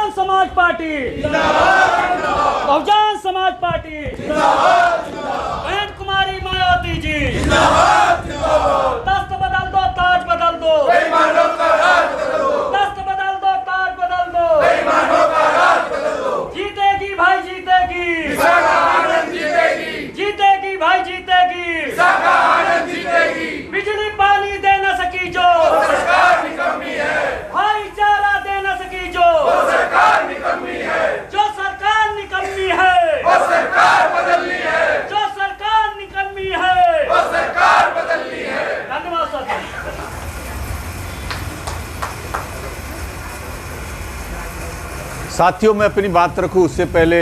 Bahujan Samaj party Bahujan Samaj party बहन कुमारी मायावती जी दस्त बदल दो ताज बदल दो, दस्त बदल दो ताज बदल दो, जीतेगी भाई जीतेगी, जीतेगी भाई जीतेगी, बिजली पानी दे न सकी जो सरकार निकम्मी है, भाईचारा दे न सकी जो सरकार निकम्मी है, जो सरकार निकम्मी है वो सरकार बदलनी है, जो सरकार निकम्मी है वो सरकार बदलनी है। धन्यवाद सर। साथियों, मैं अपनी बात रखूं उससे पहले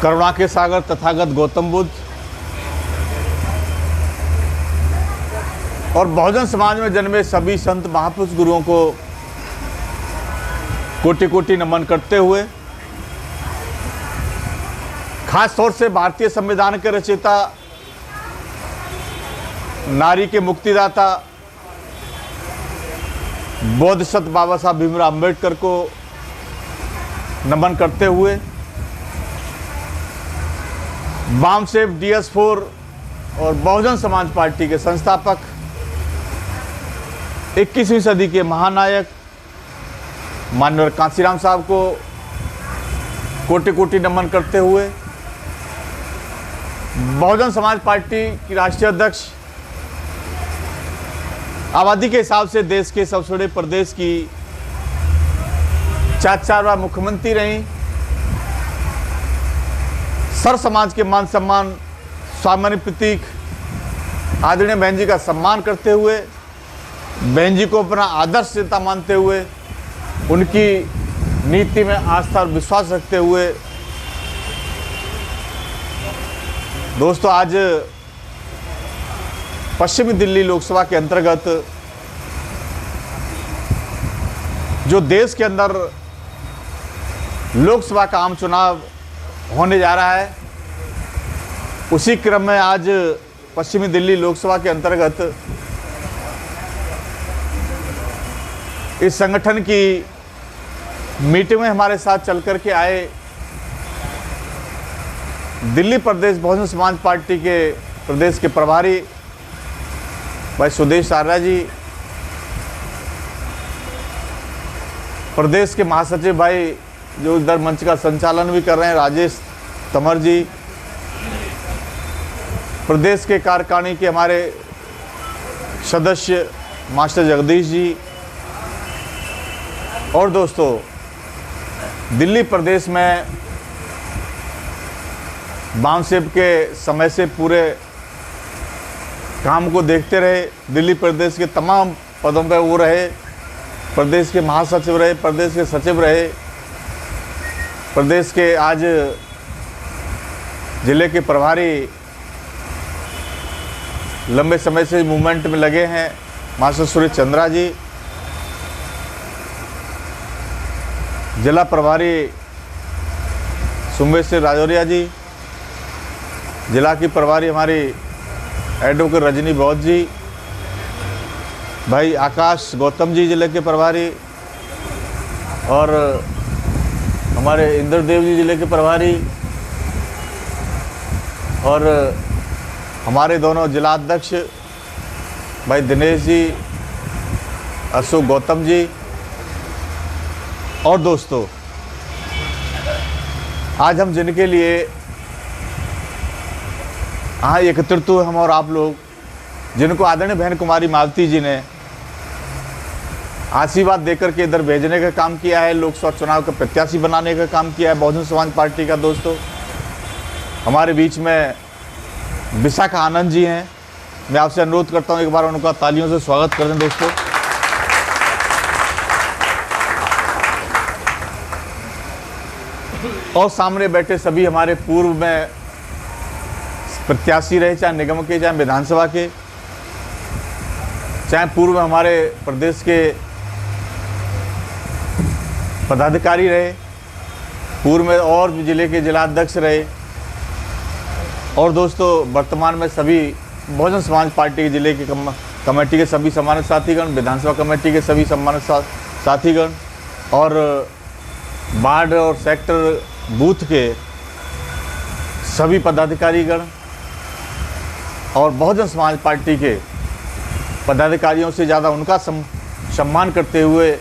करुणा के सागर तथागत गौतम बुद्ध और बहुजन समाज में जन्मे सभी संत महापुरुष गुरुओं को कोटि कोटि नमन करते हुए, खास तौर से भारतीय संविधान के रचयिता, नारी के मुक्तिदाता बोधिसत्व बाबा साहब भीमराव अम्बेडकर को नमन करते हुए, बामसेव DS4 और बहुजन समाज पार्टी के संस्थापक, 21वीं सदी के महानायक माननीय कांसीराम साहब को कोटि कोटि नमन करते हुए, बहुजन समाज पार्टी की राष्ट्रीय अध्यक्ष, आबादी के हिसाब से देश के सबसे बड़े प्रदेश की 4 बार मुख्यमंत्री रहीं, सर समाज के मान सम्मान स्वाभिमानी प्रतीक आदरणीय बहन जी का सम्मान करते हुए, बहन जी को अपना आदर्श नेता मानते हुए, उनकी नीति में आस्था और विश्वास रखते हुए, दोस्तों आज पश्चिमी दिल्ली लोकसभा के अंतर्गत जो देश के अंदर लोकसभा का आम चुनाव होने जा रहा है, उसी क्रम में आज पश्चिमी दिल्ली लोकसभा के अंतर्गत इस संगठन की मीटिंग में हमारे साथ चल कर के आए दिल्ली प्रदेश बहुजन समाज पार्टी के प्रदेश के प्रभारी भाई सुदेश आर्या जी, प्रदेश के महासचिव भाई जो इधर मंच का संचालन भी कर रहे हैं राजेश तमर जी, प्रदेश के कार्यकारिणी के हमारे सदस्य मास्टर जगदीश जी, और दोस्तों दिल्ली प्रदेश में बामसेव के समय से पूरे काम को देखते रहे, दिल्ली प्रदेश के तमाम पदों पर वो रहे, प्रदेश के महासचिव रहे, प्रदेश के सचिव रहे, प्रदेश के आज जिले के प्रभारी लंबे समय से मूवमेंट में लगे हैं मास्टर सुरेश चंद्रा जी, जिला प्रभारी सुमेश राजौरिया जी, जिला की प्रभारी हमारी एडवोकेट रजनी बौद्ध जी, भाई आकाश गौतम जी जिले के प्रभारी, और हमारे इंद्रदेव जी जिले के प्रभारी, और हमारे दोनों जिला अध्यक्ष भाई दिनेश जी, अशोक गौतम जी, और दोस्तों आज हम जिनके लिए यहाँ एकत्रित हुए हम और आप लोग, जिनको आदरणीय बहन कुमारी मायावती जी ने आशीर्वाद देकर के इधर भेजने का काम किया है, लोकसभा चुनाव का प्रत्याशी बनाने का काम किया है बहुजन समाज पार्टी का, दोस्तों हमारे बीच में विशाखा आनंद जी हैं। मैं आपसे अनुरोध करता हूँ एक बार उनका तालियों से स्वागत कर दें दोस्तों। और सामने बैठे सभी हमारे पूर्व में प्रत्याशी रहे, चाहे निगम के, चाहे विधानसभा के, चाहे पूर्व में हमारे प्रदेश के पदाधिकारी रहे, पूर्व में और भी जिले के जिलाध्यक्ष रहे, और दोस्तों वर्तमान में सभी बहुजन समाज पार्टी के जिले के कमेटी के सभी सम्मानित साथीगण, विधानसभा कमेटी के सभी सम्मानित साथीगण, और वार्ड और सेक्टर बूथ के सभी पदाधिकारीगण और बहुजन समाज पार्टी के पदाधिकारियों से ज़्यादा उनका सम्मान करते हुए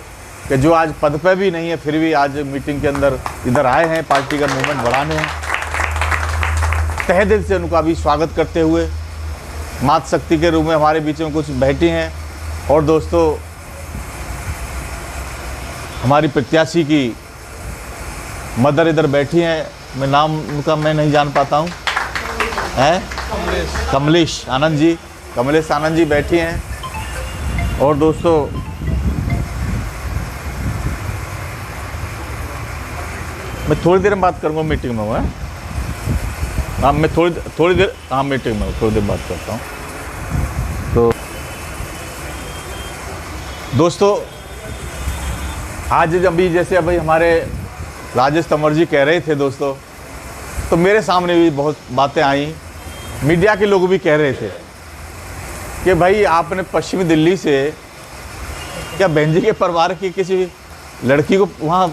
कि जो आज पद पे भी नहीं है फिर भी आज मीटिंग के अंदर इधर आए हैं पार्टी का मूवमेंट बढ़ाने, तहे दिल से उनका भी स्वागत करते हुए मातृ शक्ति के रूप में हमारे बीच में कुछ बैठी हैं। और दोस्तों, हमारी प्रत्याशी की मदर इधर बैठी हैं, मैं नाम उनका मैं नहीं जान पाता हूँ, हैं कमलेश आनंद जी, कमलेश आनंद जी बैठी हैं। और दोस्तों, मैं थोड़ी देर में बात करूँगा, मीटिंग में हूँ। हाँ, मैं थोड़ी देर हाँ मीटिंग में थोड़ी देर बात करता हूँ। तो दोस्तों, आज अभी जैसे अभी हमारे राजेश तंवर जी कह रहे थे दोस्तों, तो मेरे सामने भी बहुत बातें आई, मीडिया के लोग भी कह रहे थे कि भाई आपने पश्चिमी दिल्ली से क्या बहन जी के परिवार की किसी लड़की को वहाँ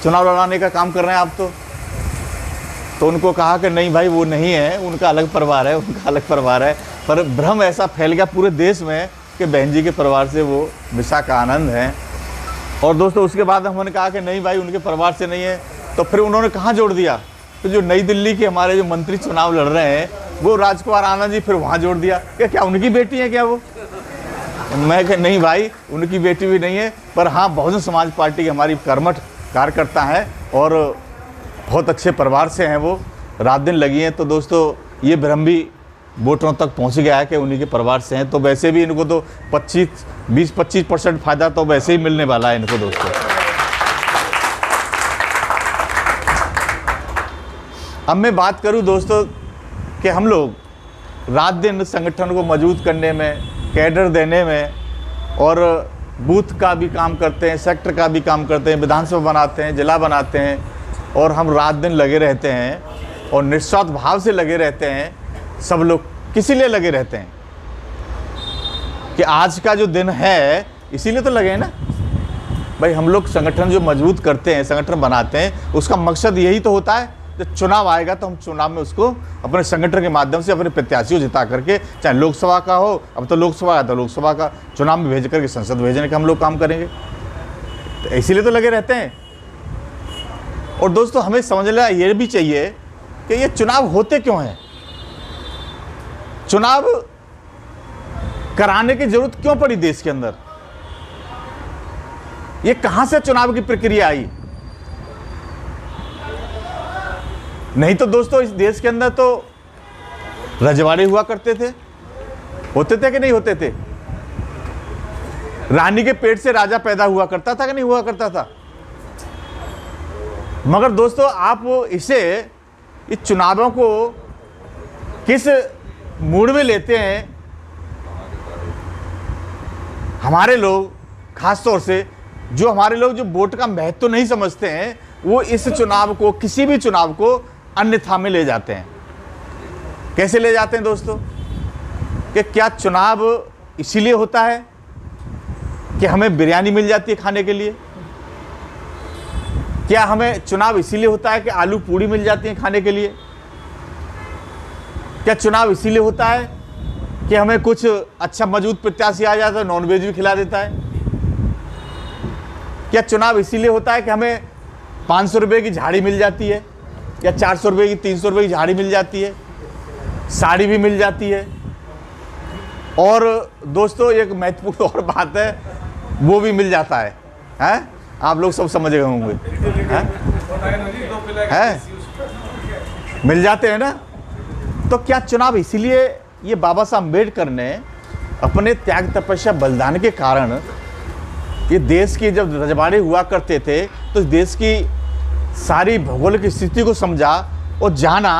चुनाव लड़ाने का काम कर रहे हैं आप। तो उनको कहा कि नहीं भाई, वो नहीं है, उनका अलग परिवार है, उनका अलग परिवार है। पर भ्रम ऐसा फैल गया पूरे देश में कि बहन जी के परिवार से वो विशाखा आनंद हैं। और दोस्तों, उसके बाद हमने कहा कि नहीं भाई, उनके परिवार से नहीं है। तो फिर उन्होंने कहाँ जोड़ दिया, तो जो नई दिल्ली के हमारे जो मंत्री चुनाव लड़ रहे हैं वो राजकुमार आनंद जी, फिर वहाँ जोड़ दिया कि क्या उनकी बेटी है क्या वो। मैं कह नहीं भाई, उनकी बेटी भी नहीं है, पर हाँ बहुजन समाज पार्टी की हमारी कर्मठ कार्यकर्ता है और बहुत अच्छे परिवार से हैं वो, रात दिन लगी हैं। तो दोस्तों, ये भ्रम भी वोटरों तक पहुंच गया है कि उन्हीं के परिवार से हैं। तो वैसे भी इनको तो 20-25% फ़ायदा तो वैसे ही मिलने वाला है इनको दोस्तों। अब मैं बात करूं दोस्तों कि हम लोग रात दिन संगठन को मजबूत करने में, कैडर देने में और बूथ का भी काम करते हैं, सेक्टर का भी काम करते हैं, विधानसभा बनाते हैं, जिला बनाते हैं और हम रात दिन लगे रहते हैं और निस्वार्थ भाव से लगे रहते हैं। सब लोग किसी लिए लगे रहते हैं कि आज का जो दिन है इसीलिए तो लगे हैं ना भाई। हम लोग संगठन जो मजबूत करते हैं, संगठन बनाते हैं, उसका मकसद यही तो होता है जब चुनाव आएगा तो हम चुनाव में उसको अपने संगठन के माध्यम से अपने प्रत्याशी को जिता करके, चाहे लोकसभा का हो, अब तो लोकसभा है तो लोकसभा का चुनाव में भेज करके संसद भेजने का हम लोग काम करेंगे। तो इसीलिए तो लगे रहते हैं। और दोस्तों, हमें समझ लेना ये भी चाहिए कि ये चुनाव होते क्यों हैं, चुनाव कराने की जरूरत क्यों पड़ी देश के अंदर, ये कहां से चुनाव की प्रक्रिया आई। नहीं तो दोस्तों, इस देश के अंदर तो रजवाड़े हुआ करते थे, होते थे कि नहीं होते थे। रानी के पेट से राजा पैदा हुआ करता था कि नहीं हुआ करता था। मगर दोस्तों, आप इस चुनावों को किस मूड में लेते हैं। हमारे लोग, खासतौर से जो हमारे लोग जो वोट का महत्व नहीं समझते हैं, वो इस चुनाव को, किसी भी चुनाव को अन्यथा में ले जाते हैं। कैसे ले जाते हैं दोस्तों, कि क्या चुनाव इसीलिए होता है कि हमें बिरयानी मिल जाती है खाने के लिए, क्या हमें चुनाव इसीलिए होता है कि आलू पूड़ी मिल जाती है खाने के लिए, क्या चुनाव इसीलिए होता है कि हमें कुछ अच्छा मजबूत प्रत्याशी आ जाता है, नॉनवेज भी खिला देता है, क्या चुनाव इसीलिए होता है कि हमें 500 रुपये की झाड़ी मिल जाती है या 400 रुपये की, 300 रुपये की झाड़ी मिल जाती है, साड़ी भी मिल जाती है। और दोस्तों, एक महत्वपूर्ण और बात है, वो भी मिल जाता है, हैं? आप लोग सब समझ गए होंगे, हैं? मिल जाते हैं ना। तो क्या चुनाव इसीलिए, ये बाबा साहब अम्बेडकर ने अपने त्याग तपस्या बलिदान के कारण ये देश की जब रजवाड़े हुआ करते थे तो देश की सारी भौगोलिक स्थिति को समझा और जाना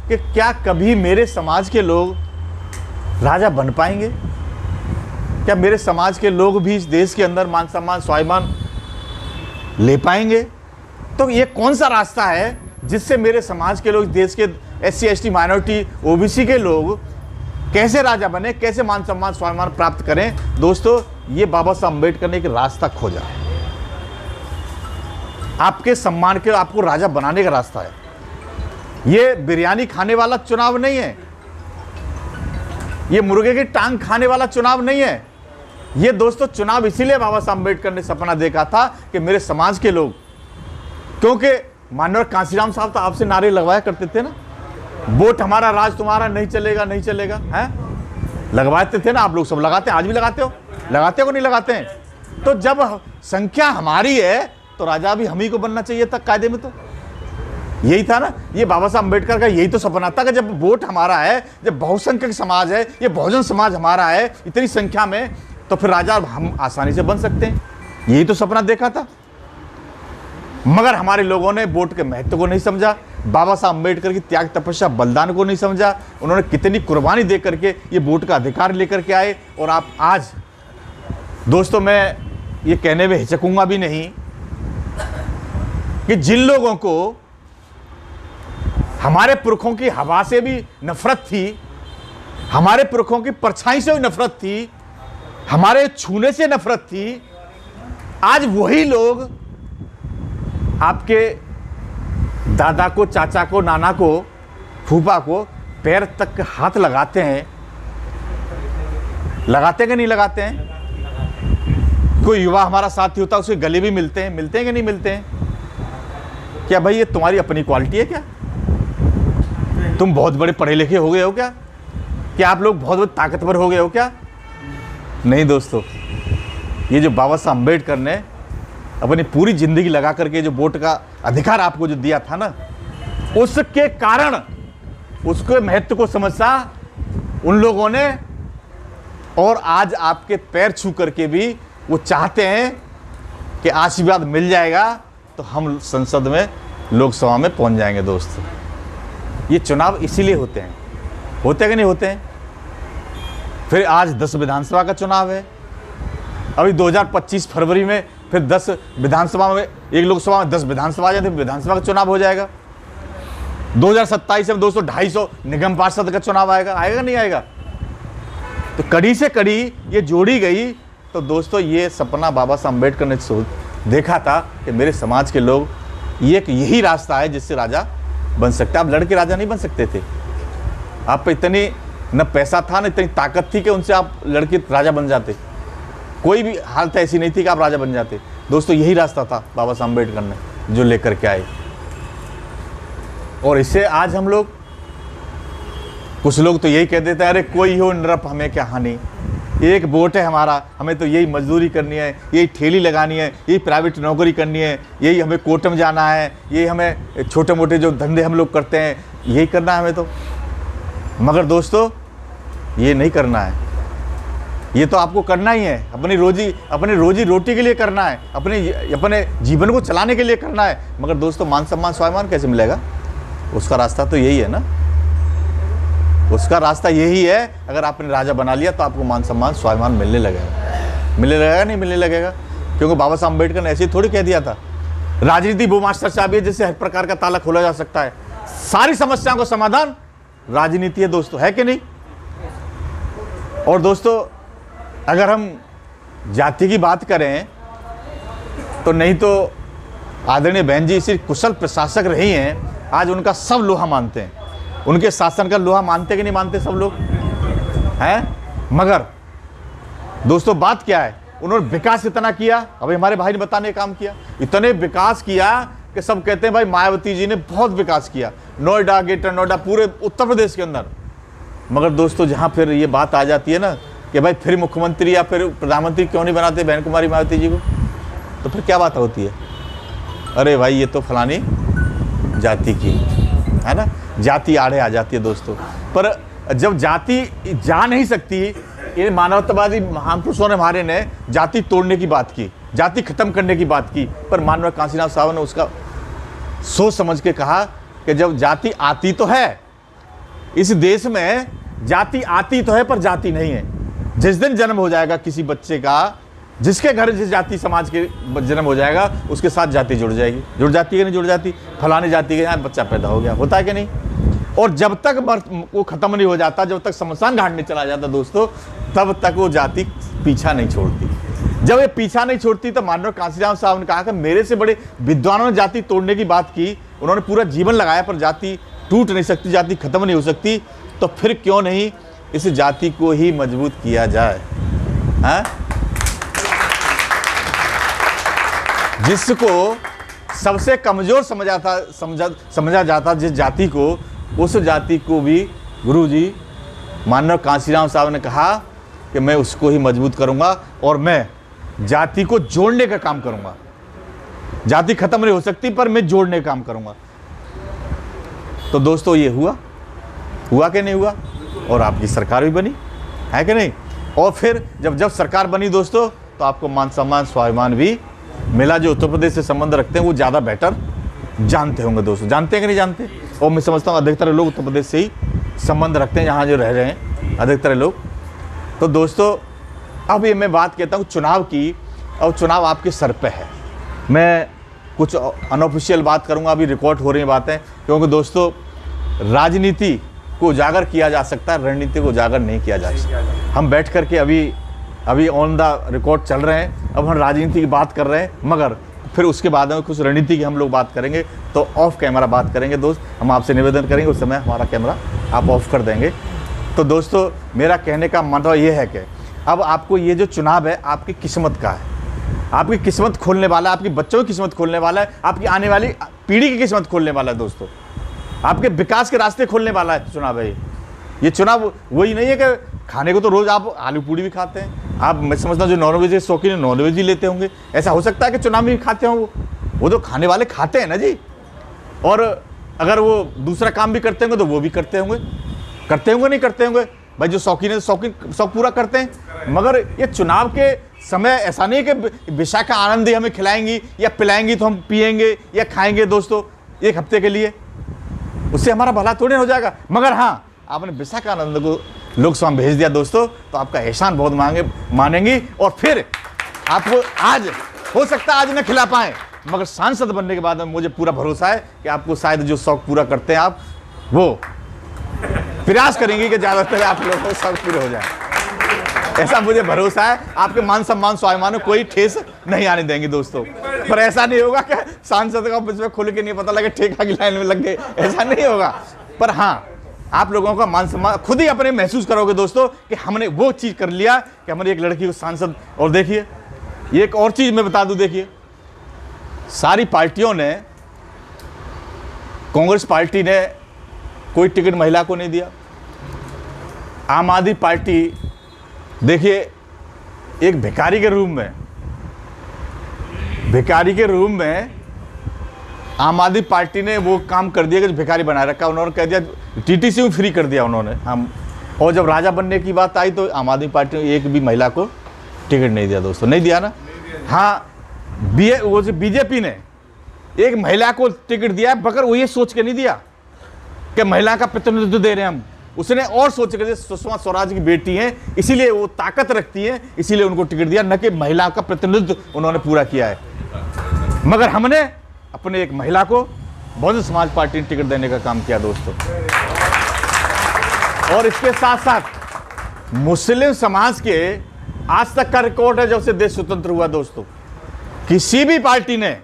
कि क्या कभी मेरे समाज के लोग राजा बन पाएंगे, क्या मेरे समाज के लोग भी इस देश के अंदर मान सम्मान स्वाभिमान ले पाएंगे। तो ये कौन सा रास्ता है जिससे मेरे समाज के लोग, देश के SC ST माइनॉरिटी OBC के लोग कैसे राजा बने, कैसे मान सम्मान स्वाभिमान प्राप्त करें। दोस्तों, ये बाबा साहब अम्बेडकर ने एक रास्ता खोजा। आपके सम्मान के, आपको राजा बनाने का रास्ता है। ये बिरयानी खाने वाला चुनाव नहीं है, ये मुर्गे की टांग खाने वाला चुनाव नहीं है। ये दोस्तों चुनाव इसीलिए बाबा साहब अम्बेडकर ने सपना देखा था कि मेरे समाज के लोग, क्योंकि माननीय कांशीराम साहब तो आपसे नारे लगवाया करते थे ना, वोट हमारा राज तुम्हारा, नहीं चलेगा नहीं चलेगा, हैं लगवाते थे ना आप लोग, सब लगाते हैं, आज भी लगाते हो नहीं लगाते हैं। तो जब संख्या हमारी है तो राजा भी हम ही को बनना चाहिए था कायदे में, तो यही था ना। ये बाबा साहब अम्बेडकर का यही तो सपना था कि जब वोट हमारा है, जब बहुसंख्यक समाज है, ये बहुजन समाज हमारा है इतनी संख्या में, तो फिर राजा हम आसानी से बन सकते हैं। यही तो सपना देखा था। मगर हमारे लोगों ने वोट के महत्व को नहीं समझा, बाबा साहब अम्बेडकर की त्याग तपस्या बलिदान को नहीं समझा। उन्होंने कितनी कुर्बानी दे करके ये वोट का अधिकार लेकर के आए। और आप आज दोस्तों, मैं ये कहने में हिचकूंगा भी नहीं कि जिन लोगों को हमारे पुरखों की हवा से भी नफरत थी, हमारे पुरखों की परछाई से भी नफरत थी, हमारे छूने से नफरत थी, आज वही लोग आपके दादा को, चाचा को, नाना को, फूफा को पैर तक हाथ लगाते हैं। लगाते हैं कि नहीं लगाते हैं? कोई युवा हमारा साथी होता है, उसके गले भी मिलते हैं कि नहीं मिलते हैं? क्या भाई ये तुम्हारी अपनी क्वालिटी है क्या? तुम बहुत बड़े पढ़े लिखे हो गए हो क्या? क्या आप लोग बहुत ताकतवर हो गए हो क्या? नहीं दोस्तों, ये जो बाबा साहब अम्बेडकर ने अपनी पूरी जिंदगी लगा करके जो वोट का अधिकार आपको जो दिया था ना, उसके कारण उसके महत्व को समझा उन लोगों ने। और आज आपके पैर छू करके भी वो चाहते हैं कि आशीर्वाद मिल जाएगा तो हम संसद में, लोकसभा में पहुंच जाएंगे। दोस्तों, ये चुनाव इसीलिए होते हैं कि नहीं होते हैं? फिर आज 10 विधानसभा का चुनाव है, अभी 2025 फरवरी में फिर 10 विधानसभा में, एक लोकसभा में 10 विधानसभा आ जाते, विधानसभा का चुनाव हो जाएगा। 2027 में 200-250 निगम पार्षद का चुनाव आएगा नहीं आएगा? तो कड़ी से कड़ी ये जोड़ी गई। तो दोस्तों, ये सपना बाबा साहब अम्बेडकर ने देखा था कि मेरे समाज के लोग, ये यही रास्ता है जिससे राजा बन सकते। आप लड़के राजा नहीं बन सकते थे, आप पे इतनी न पैसा था न इतनी ताकत थी कि उनसे आप लड़के राजा बन जाते। कोई भी हालत ऐसी नहीं थी कि आप राजा बन जाते। दोस्तों, यही रास्ता था बाबा साहब अम्बेडकर ने जो लेकर के आए। और इससे आज हम लोग, कुछ लोग तो यही कह देते हैं, अरे कोई हो नरप, हमें क्या हानि, एक वोट है हमारा, हमें तो यही मजदूरी करनी है, यही ठेली लगानी है, यही प्राइवेट नौकरी करनी है, यही हमें कोर्ट में जाना है, यही हमें छोटे मोटे जो धंधे हम लोग करते हैं यही करना है हमें तो। मगर दोस्तों, ये नहीं करना है, ये तो आपको करना ही है, अपनी रोजी रोटी के लिए करना है, अपने जीवन को चलाने के लिए करना है। मगर दोस्तों, मान सम्मान स्वाभिमान कैसे मिलेगा? उसका रास्ता तो यही है ना, उसका रास्ता यही है। अगर आपने राजा बना लिया तो आपको मान सम्मान स्वाभिमान मिलने लगेगा नहीं मिलने लगेगा? क्योंकि बाबा साहब अम्बेडकर ने ऐसे ही थोड़ी कह दिया था, राजनीति वो मास्टर चाबी है जिससे हर प्रकार का ताला खोला जा सकता है। सारी समस्याओं का समाधान राजनीति है दोस्तों, है कि नहीं? और दोस्तों, अगर हम जाति की बात करें तो नहीं तो आदरणीय बहन जी इसी कुशल प्रशासक रही हैं, आज उनका सब लोहा मानते हैं, उनके शासन का लोहा मानते कि नहीं मानते सब लोग हैं? मगर दोस्तों, बात क्या है, उन्होंने विकास इतना किया, अभी हमारे भाई ने बताने काम किया, इतने विकास किया कि सब कहते हैं भाई मायावती जी ने बहुत विकास किया, नोएडा, ग्रेटर नोएडा, पूरे उत्तर प्रदेश के अंदर। मगर दोस्तों, जहाँ फिर ये बात आ जाती है ना कि भाई फिर मुख्यमंत्री या फिर प्रधानमंत्री क्यों नहीं बनाते बहन कुमारी मायावती जी को, तो फिर क्या बात होती है? अरे भाई, ये तो फलानी जाति की है ना, जाति आड़े आ जाती है दोस्तों। पर जब जाति जा नहीं सकती, ये मानवतावादी महान पुरुषों ने हमारे ने जाति तोड़ने की बात की, जाति खत्म करने की बात की, पर माननीय कांशीराम साहब ने उसका सोच समझ के कहा कि जब जाति आती तो है, इस देश में जाति आती तो है पर जाति नहीं है। जिस दिन जन्म हो जाएगा किसी बच्चे का, जिसके घर जिस जाति समाज के जन्म हो जाएगा, उसके साथ जाति जुड़ जाएगी। जुड़ जाती है कि नहीं जुड़ जाती? फलाने जाति के यहाँ बच्चा पैदा हो गया, होता है कि नहीं? और जब तक वो खत्म नहीं हो जाता, जब तक शमशान घाट में चला जाता दोस्तों, तब तक वो जाति पीछा नहीं छोड़ती। जब ये पीछा नहीं छोड़ती तो माननीय कांशीराम साहब ने कहा कि मेरे से बड़े विद्वानों ने जाति तोड़ने की बात की, उन्होंने पूरा जीवन लगाया, पर जाति टूट नहीं सकती, जाति खत्म नहीं हो सकती, तो फिर क्यों नहीं इस जाति को ही मजबूत किया जाए। हाँ, जिसको सबसे कमजोर समझा जाता जिस जाति को, उस जाति को भी गुरुजी माननीय कांशीराम साहब ने कहा कि मैं उसको ही मजबूत करूंगा और मैं जाति को जोड़ने का काम करूंगा। जाति खत्म नहीं हो सकती, पर मैं जोड़ने का काम करूंगा। तो दोस्तों ये हुआ कि नहीं हुआ? और आपकी सरकार भी बनी, है कि नहीं? और फिर जब सरकार बनी दोस्तों, तो आपको मान सम्मान स्वाभिमान भी मिला। जो उत्तर प्रदेश से संबंध रखते हैं वो ज़्यादा बेटर जानते होंगे दोस्तों, जानते हैं कि नहीं जानते? और मैं समझता हूँ अधिकतर लोग उत्तर प्रदेश से ही संबंध रखते हैं, यहाँ जो रह रहे हैं अधिकतर लोग। तो दोस्तों अब ये मैं बात कहता हूँ चुनाव की, और चुनाव आपके सर पे है। मैं कुछ अनऑफिशियल बात करूँगा, अभी रिकॉर्ड हो रही बातें, क्योंकि दोस्तों राजनीति को उजागर किया जा सकता है, रणनीति को उजागर नहीं किया जा सकता। हम बैठ करके अभी ऑन द रिकॉर्ड चल रहे हैं, अब हम राजनीति की बात कर रहे हैं, मगर फिर उसके बाद में कुछ रणनीति की हम लोग बात करेंगे, तो ऑफ कैमरा बात करेंगे दोस्त। हम आपसे निवेदन करेंगे, उस समय हमारा कैमरा आप ऑफ कर देंगे। तो दोस्तों मेरा कहने का मतलब ये है कि अब आपको ये जो चुनाव है आपकी किस्मत का है, आपकी किस्मत खोलने वाला है, आपके बच्चों की किस्मत खोलने वाला है, आपकी आने वाली पीढ़ी की किस्मत खोलने वाला है दोस्तों, आपके विकास के रास्ते खोलने वाला है चुनाव है। ये चुनाव वही नहीं है कि खाने को तो रोज़ आप आलू पूड़ी भी खाते हैं, आप मैं समझता हूँ जो नॉनवेज के शौकीन है नॉनवेज ही लेते होंगे। ऐसा हो सकता है कि चुनाव में भी खाते हों, वो तो खाने वाले खाते हैं ना जी। और अगर वो दूसरा काम भी करते होंगे तो वो भी करते होंगे नहीं करते होंगे भाई। जो शौकीन है शौक पूरा करते हैं। मगर ये चुनाव के समय ऐसा नहीं कि विशाखा आनंद ही हमें खिलाएंगी या पिलाएंगी तो हम पिएंगे या खाएंगे दोस्तों एक हफ्ते के लिए, उससे हमारा भला थोड़ी हो जाएगा। मगर हाँ, आपने विशाखा आनंद को लोकसभा में भेज दिया दोस्तों, तो आपका एहसान बहुत मानेंगी। और फिर आपको आज हो सकता है आज न खिला पाएँ, मगर सांसद बनने के बाद में मुझे पूरा भरोसा है कि आपको शायद जो शौक पूरा करते हैं आप, वो प्रयास करेंगे कि ज़्यादातर आप लोगों को शौक पूरे हो जाए। ऐसा मुझे भरोसा है। आपके मान सम्मान स्वाभिमान में कोई ठेस नहीं आने देंगे दोस्तों। पर ऐसा नहीं होगा कि सांसद का ऑफिस में खुल के नहीं पता लगे ठेका की लाइन में लग गए, ऐसा नहीं होगा। पर हाँ, आप लोगों का मान सम्मान खुद ही अपने महसूस करोगे दोस्तों कि हमने वो चीज़ कर लिया कि हमने एक लड़की को सांसद। और देखिए एक और चीज़ मैं बता दूं, देखिए सारी पार्टियों ने, कांग्रेस पार्टी ने कोई टिकट महिला को नहीं दिया। आम आदमी पार्टी देखिए एक भिखारी के रूप में आम आदमी पार्टी ने वो काम कर दिया कि भिखारी बनाए रखा। उन्होंने कह दिया टीटीसी में फ्री कर दिया उन्होंने हम। और जब राजा बनने की बात आई तो आम आदमी पार्टी ने एक भी महिला को टिकट नहीं दिया दोस्तों, नहीं दिया ना। हाँ, वो जो बीजेपी ने एक महिला को टिकट दिया, मगर वो ये सोच के नहीं दिया कि महिला का प्रतिनिधित्व दे रहे हैं हम। उसने और सोच कर, सुषमा स्वराज की बेटी हैं इसीलिए वो ताकत रखती हैं, इसीलिए उनको टिकट दिया, न कि महिला का प्रतिनिधित्व उन्होंने पूरा किया है। मगर हमने अपने एक महिला को बहुजन समाज पार्टी ने टिकट देने का काम किया दोस्तों। और इसके साथ साथ मुस्लिम समाज के आज तक का रिकॉर्ड है, जब से देश स्वतंत्र हुआ दोस्तों, किसी भी पार्टी ने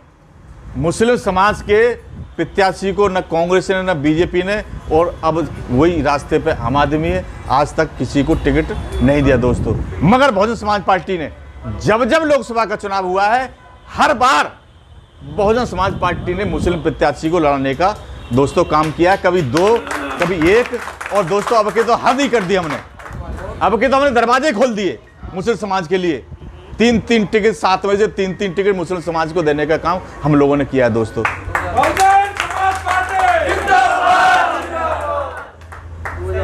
मुस्लिम समाज के प्रत्याशी को न कांग्रेस ने न बीजेपी ने, और अब वही रास्ते पे आम आदमी है, आज तक किसी को टिकट नहीं दिया दोस्तों। मगर बहुजन समाज पार्टी ने जब लोकसभा का चुनाव हुआ है, हर बार बहुजन समाज पार्टी ने मुस्लिम प्रत्याशी को लड़ाने का दोस्तों काम किया। कभी 2, कभी 1, और दोस्तों अब के तो हद ही कर दी हमने। अब के तो हमने दरवाजे खोल दिए मुस्लिम समाज के लिए। 3-3 टिकट, 7 में से 3-3 टिकट मुस्लिम समाज को देने का काम हम लोगों ने किया है दोस्तों।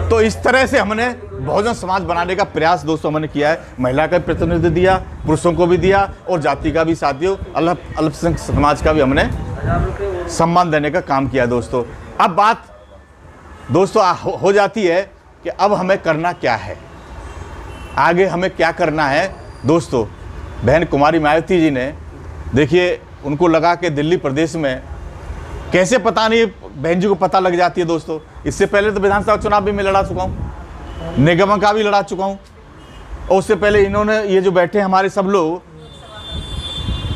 तो इस तरह से हमने बहुजन समाज बनाने का प्रयास दोस्तों हमने किया है। महिला का प्रतिनिधित्व दिया, पुरुषों को भी दिया, और जाति का भी साथियों अल्पसंख्यक समाज का भी हमने सम्मान देने का काम किया दोस्तों। अब बात दोस्तों हो जाती है कि अब हमें करना क्या है, आगे हमें क्या करना है दोस्तों। बहन कुमारी मायावती जी ने, देखिए उनको लगा कि दिल्ली प्रदेश में कैसे पता नहीं बहन जी को पता लग जाती है दोस्तों। इससे पहले तो विधानसभा चुनाव भी मैं लड़ा चुका हूँ, निगम का भी लड़ा चुका हूँ, और उससे पहले इन्होंने, ये जो बैठे हमारे सब लोग,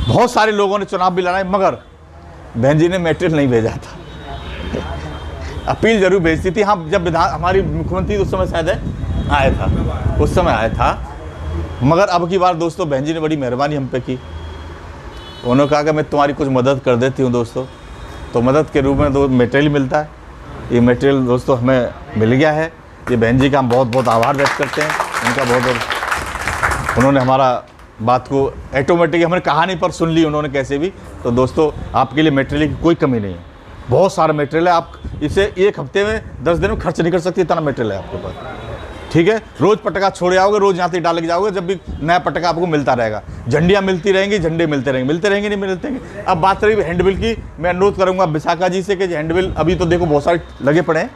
बहुत सारे लोगों ने चुनाव भी लड़ाए, मगर बहन जी ने मटेरियल नहीं भेजा था। अपील जरूर भेजती थी। हाँ, जब हमारी मुख्यमंत्री उस समय शायद आया था, उस समय आया था, मगर अब की बार दोस्तों बहन जी ने बड़ी मेहरबानी हम पे की। उन्होंने कहा कि मैं तुम्हारी कुछ मदद कर देती हूँ दोस्तों, तो मदद के रूप में दो मटेरियल मिलता है। ये मटेरियल दोस्तों हमें मिल गया है। ये बहन जी का हम बहुत बहुत आभार व्यक्त करते हैं, उनका बहुत। उन्होंने हमारा बात को ऑटोमेटिक हमारी कहानी पर सुन ली उन्होंने कैसे भी। तो दोस्तों आपके लिए मटेरियल की कोई कमी नहीं है, बहुत सारा मटेरियल है। आप इसे एक हफ्ते में 10 दिन में खर्च नहीं कर सकते, इतना मटेरियल है आपके पास। ठीक है, रोज़ पटाखा छोड़े आओगे, रोज़ यहाँ से डाल के जाओगे, जब भी नया पटाखा आपको मिलता रहेगा। झंडियाँ मिलती रहेंगी, झंडे मिलते रहेंगे नहीं मिलते हैं। अब बात रही हैंडबिल की, मैं अनुरोध करूँगा विशाखा जी से कि हैंडबिल अभी तो देखो बहुत सारे लगे पड़े हैं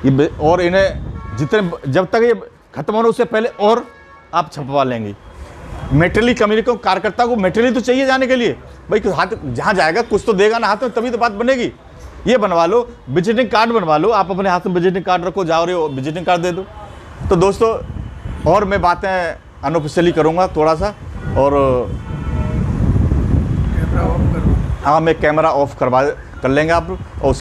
ये, और इन्हें जितने जब तक ये खत्म होने उससे पहले और आप छपवा लेंगी। मेटेरियल कमी नहीं, कार्यकर्ता को मेटेरियल तो चाहिए जाने के लिए, भाई हाथ जहाँ जाएगा कुछ तो देगा ना हाथ में, तभी तो बात बनेगी। ये बनवा लो, विजिटिंग कार्ड बनवा लो, आप अपने हाथ में विजिटिंग कार्ड रखो, जाओ रहे हो विजिटिंग कार्ड दे दो। तो दोस्तों और मैं बातें अनऑफिशियली करूँगा थोड़ा सा, और हाँ मैं कैमरा ऑफ कर लेंगे आप, और